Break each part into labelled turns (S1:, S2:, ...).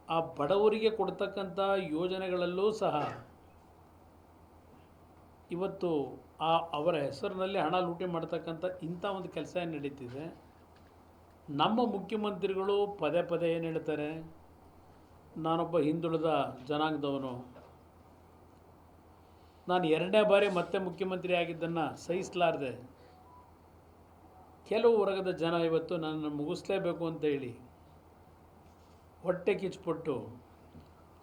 S1: ಆ ಬಡವರಿಗೆ ಕೊಡ್ತಕ್ಕಂಥ ಯೋಜನೆಗಳಲ್ಲೂ ಸಹ ಇವತ್ತು ಅವರ ಹೆಸರಿನಲ್ಲಿ ಹಣ ಲೂಟಿ ಮಾಡ್ತಕ್ಕಂಥ ಇಂಥ ಒಂದು ಕೆಲಸ ಏನು ನಡೀತಿದೆ. ನಮ್ಮ ಮುಖ್ಯಮಂತ್ರಿಗಳು ಪದೇ ಪದೇ ಏನು ಹೇಳ್ತಾರೆ, ನಾನೊಬ್ಬ ಹಿಂದುಳಿದ ಜನಾಂಗದವನು, ನಾನು 2ನೇ ಬಾರಿ ಮತ್ತೆ ಮುಖ್ಯಮಂತ್ರಿ ಆಗಿದ್ದನ್ನು ಸಹಿಸಲಾರದೆ ಕೆಲವು ವರ್ಗದ ಜನ ಇವತ್ತು ನನ್ನನ್ನು ಮುಗಿಸ್ಲೇಬೇಕು ಅಂತ ಹೇಳಿ ಹೊಟ್ಟೆ ಕಿಚ್ಚುಪಟ್ಟು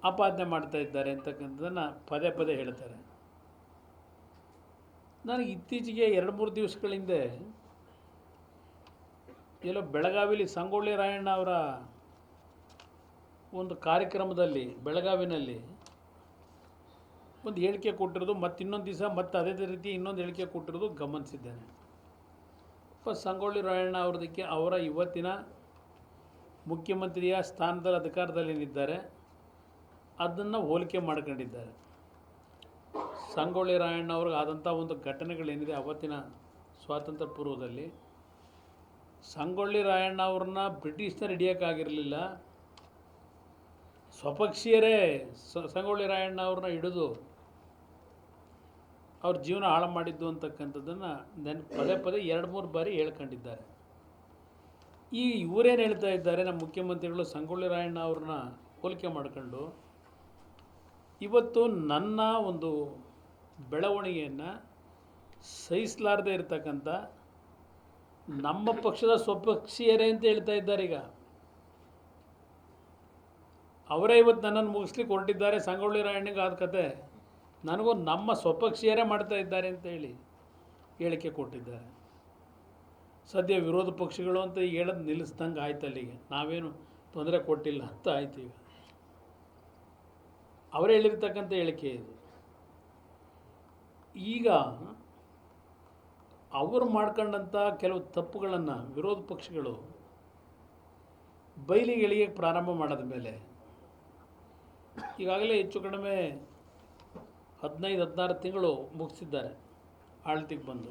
S1: ಆಪಾದನೆ ಮಾಡ್ತಾ ಇದ್ದಾರೆ ಅಂತಕ್ಕಂಥದ್ದನ್ನು ಪದೇ ಪದೇ ಹೇಳ್ತಾರೆ. ನನಗೆ ಇತ್ತೀಚೆಗೆ 2-3 ದಿವಸಗಳ ಹಿಂದೆ ಎಲ್ಲೋ ಬೆಳಗಾವಿಲಿ ಸಂಗೊಳ್ಳಿ ರಾಯಣ್ಣ ಅವರ ಒಂದು ಕಾರ್ಯಕ್ರಮದಲ್ಲಿ ಬೆಳಗಾವಿನಲ್ಲಿ ಒಂದು ಹೇಳಿಕೆ ಕೊಟ್ಟಿರೋದು, ಮತ್ತು ಇನ್ನೊಂದು ದಿವಸ ಮತ್ತೆ ಅದೇ ರೀತಿ ಇನ್ನೊಂದು ಹೇಳಿಕೆ ಕೊಟ್ಟಿರೋದು ಗಮನಿಸಿದ್ದೇನೆ. ಸಂಗೊಳ್ಳಿ ರಾಯಣ್ಣ ಅವ್ರದಕ್ಕೆ ಅವರ ಇವತ್ತಿನ ಮುಖ್ಯಮಂತ್ರಿಯ ಸ್ಥಾನದಲ್ಲಿ ಅಧಿಕಾರದಲ್ಲೇನಿದ್ದಾರೆ ಅದನ್ನು ಹೋಲಿಕೆ ಮಾಡ್ಕೊಂಡಿದ್ದಾರೆ. ಸಂಗೊಳ್ಳಿ ರಾಯಣ್ಣ ಅವ್ರಿಗೆ ಆದಂಥ ಒಂದು ಘಟನೆಗಳೇನಿದೆ ಅವತ್ತಿನ ಸ್ವಾತಂತ್ರ್ಯ ಪೂರ್ವದಲ್ಲಿ, ಸಂಗೊಳ್ಳಿ ರಾಯಣ್ಣ ಅವ್ರನ್ನ ಬ್ರಿಟಿಷ್ನರು ಹಿಡಿಯೋಕ್ಕಾಗಿರಲಿಲ್ಲ, ಸ್ವಪಕ್ಷೀಯರೇ ಸಂಗೊಳ್ಳಿ ರಾಯಣ್ಣ ಅವ್ರನ್ನ ಹಿಡಿದು ಅವ್ರ ಜೀವನ ಹಾಳು ಮಾಡಿದ್ದು ಅಂತಕ್ಕಂಥದ್ದನ್ನು ಪದೇ ಪದೇ 2-3 ಬಾರಿ ಹೇಳ್ಕೊಂಡಿದ್ದಾರೆ. ಇವರೇನು ಹೇಳ್ತಾ ಇದ್ದಾರೆ, ನಮ್ಮ ಮುಖ್ಯಮಂತ್ರಿಗಳು ಸಂಗೊಳ್ಳಿ ರಾಯಣ್ಣ ಅವ್ರನ್ನ ಹೋಲಿಕೆ ಮಾಡ್ಕೊಂಡು ಇವತ್ತು ನನ್ನ ಒಂದು ಬೆಳವಣಿಗೆಯನ್ನು ಸಹಿಸಲಾರದೆ ಇರತಕ್ಕಂಥ ನಮ್ಮ ಪಕ್ಷದ ಸ್ವಪಕ್ಷೀಯರೇ ಅಂತ ಹೇಳ್ತಾ ಇದ್ದಾರೆ. ಈಗ ಅವರೇ ಇವತ್ತು ನನ್ನನ್ನು ಮುಗಿಸ್ಲಿಕ್ಕೆ ಹೊರಟಿದ್ದಾರೆ. ಸಂಗೊಳ್ಳಿ ರಾಯಣ್ಣಗೆ ಆದ ಕತೆ ನನಗೂ ನಮ್ಮ ಸ್ವಪಕ್ಷೀಯರೇ ಮಾಡ್ತಾ ಇದ್ದಾರೆ ಅಂತ ಹೇಳಿ ಹೇಳಿಕೆ ಕೊಟ್ಟಿದ್ದಾರೆ. ಸದ್ಯ ವಿರೋಧ ಪಕ್ಷಗಳು ಅಂತ ಈಗ ಹೇಳೋದು ನಿಲ್ಲಿಸ್ದಂಗೆ ಆಯ್ತು, ಅಲ್ಲಿಗೆ ನಾವೇನು ತೊಂದರೆ ಕೊಟ್ಟಿಲ್ಲ ಅಂತ ಆಯ್ತು. ಈಗ ಅವರೇ ಹೇಳಿರ್ತಕ್ಕಂಥ ಹೇಳಿಕೆ ಇದು. ಈಗ ಅವರು ಮಾಡ್ಕೊಂಡಂಥ ಕೆಲವು ತಪ್ಪುಗಳನ್ನು ವಿರೋಧ ಪಕ್ಷಗಳು ಬಯಲಿಗೆ ಎಳೆಯಕ್ಕೆ ಪ್ರಾರಂಭ ಮಾಡಿದ ಮೇಲೆ ಈಗಾಗಲೇ ಹೆಚ್ಚು ಕಡಿಮೆ 15-16 ತಿಂಗಳು ಮುಗಿಸಿದ್ದಾರೆ ಆಳ್ತಿಗೆ ಬಂದು.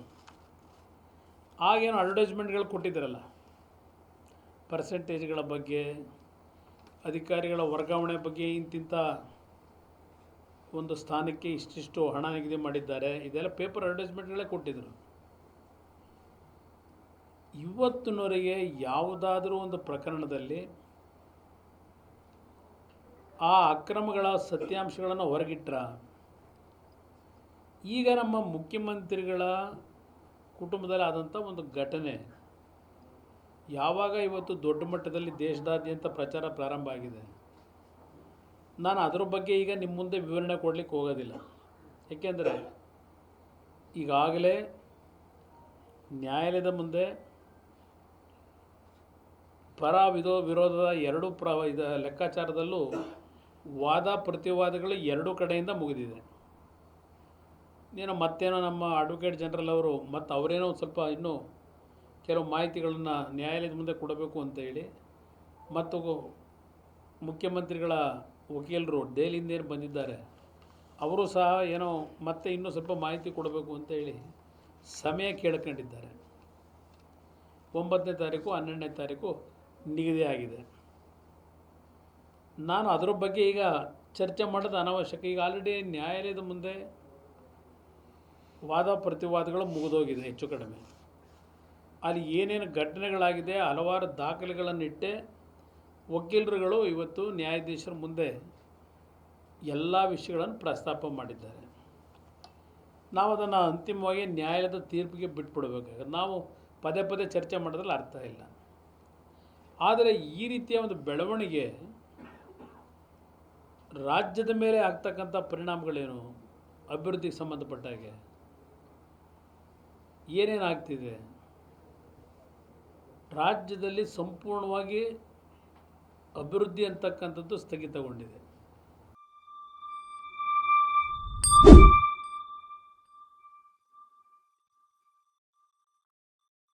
S1: ಆಗೇನು ಅಡ್ವರ್ಟೈಸ್ಮೆಂಟ್ಗಳು ಕೊಟ್ಟಿದ್ದಾರಲ್ಲ, ಪರ್ಸೆಂಟೇಜ್ಗಳ ಬಗ್ಗೆ, ಅಧಿಕಾರಿಗಳ ವರ್ಗಾವಣೆ ಬಗ್ಗೆ, ಇಂತಿಂಥ ಒಂದು ಸ್ಥಾನಕ್ಕೆ ಇಷ್ಟಿಷ್ಟು ಹಣ ನಿಗದಿ ಮಾಡಿದ್ದಾರೆ, ಇದೆಲ್ಲ ಪೇಪರ್ ಅಡ್ವರ್ಟೈಸ್ಮೆಂಟ್ಗಳೇ ಕೊಟ್ಟಿದ್ದರು. ಇವತ್ತಿನವರೆಗೆ ಯಾವುದಾದ್ರೂ ಒಂದು ಪ್ರಕರಣದಲ್ಲಿ ಆ ಅಕ್ರಮಗಳ ಸತ್ಯಾಂಶಗಳನ್ನು ಹೊರಗಿಟ್ರ, ಈಗ ನಮ್ಮ ಮುಖ್ಯಮಂತ್ರಿಗಳ ಕುಟುಂಬದಲ್ಲಿ ಆದಂಥ ಒಂದು ಘಟನೆ ಯಾವಾಗ ಇವತ್ತು ದೊಡ್ಡ ಮಟ್ಟದಲ್ಲಿ ದೇಶದಾದ್ಯಂತ ಪ್ರಚಾರ ಪ್ರಾರಂಭ ಆಗಿದೆ, ನಾನು ಅದರ ಬಗ್ಗೆ ಈಗ ನಿಮ್ಮ ಮುಂದೆ ವಿವರಣೆ ಕೊಡಲಿಕ್ಕೆ ಹೋಗೋದಿಲ್ಲ. ಏಕೆಂದರೆ ಈಗಾಗಲೇ ನ್ಯಾಯಾಲಯದ ಮುಂದೆ ಪರ ವಿರೋಧದ ಎರಡೂ ಲೆಕ್ಕಾಚಾರದಲ್ಲೂ ವಾದ ಪ್ರತಿವಾದಗಳು ಎರಡೂ ಕಡೆಯಿಂದ ಮುಗಿದಿದೆ. ಮತ್ತೇನೋ ನಮ್ಮ ಅಡ್ವೊಕೇಟ್ ಜನರಲ್ ಅವರು ಮತ್ತು ಅವರೇನೋ ಸ್ವಲ್ಪ ಇನ್ನೂ ಕೆಲವು ಮಾಹಿತಿಗಳನ್ನು ನ್ಯಾಯಾಲಯದ ಮುಂದೆ ಕೊಡಬೇಕು ಅಂತ ಹೇಳಿ, ಮತ್ತು ಮುಖ್ಯಮಂತ್ರಿಗಳ ವಕೀಲರು ದೆಹಲಿಯಿಂದ ಏನು ಬಂದಿದ್ದಾರೆ ಅವರು ಸಹ ಏನೋ ಮತ್ತೆ ಇನ್ನೂ ಸ್ವಲ್ಪ ಮಾಹಿತಿ ಕೊಡಬೇಕು ಅಂತ ಹೇಳಿ ಸಮಯ ಕೇಳ್ಕೊಂಡಿದ್ದಾರೆ. 9ನೇ ತಾರೀಕು 12ನೇ ತಾರೀಕು ನಿಗದಿ ಆಗಿದೆ. ನಾನು ಅದರ ಬಗ್ಗೆ ಈಗ ಚರ್ಚೆ ಮಾಡೋದು ಅನಾವಶ್ಯಕ. ಈಗ ಆಲ್ರೆಡಿ ನ್ಯಾಯಾಲಯದ ಮುಂದೆ ವಾದ ಪ್ರತಿವಾದಗಳು ಮುಗಿದೋಗಿದೆ ಹೆಚ್ಚು ಕಡಿಮೆ. ಅಲ್ಲಿ ಏನೇನು ಘಟನೆಗಳಾಗಿದೆ ಹಲವಾರು ದಾಖಲೆಗಳನ್ನಿಟ್ಟೆ ವಕೀಲರುಗಳು ಇವತ್ತು ನ್ಯಾಯಾಧೀಶರ ಮುಂದೆ ಎಲ್ಲ ವಿಷಯಗಳನ್ನು ಪ್ರಸ್ತಾಪ ಮಾಡಿದ್ದಾರೆ. ನಾವು ಅದನ್ನು ಅಂತಿಮವಾಗಿ ನ್ಯಾಯಾಲಯದ ತೀರ್ಪಿಗೆ ಬಿಟ್ಬಿಡಬೇಕಾಗುತ್ತೆ. ನಾವು ಪದೇ ಪದೇ ಚರ್ಚೆ ಮಾಡೋದ್ರಲ್ಲಿ ಅರ್ಥ ಇಲ್ಲ. ಆದರೆ ಈ ರೀತಿಯ ಒಂದು ಬೆಳವಣಿಗೆ ರಾಜ್ಯದ ಮೇಲೆ ಆಗ್ತಕ್ಕಂಥ ಪರಿಣಾಮಗಳೇನು, ಅಭಿವೃದ್ಧಿಗೆ ಸಂಬಂಧಪಟ್ಟ ಹಾಗೆ ಏನೇನಾಗ್ತಿದೆ, ರಾಜ್ಯದಲ್ಲಿ ಸಂಪೂರ್ಣವಾಗಿ ಅಭಿವೃದ್ಧಿ ಅಂತಕ್ಕಂಥದ್ದು ಸ್ಥಗಿತಗೊಂಡಿದೆ.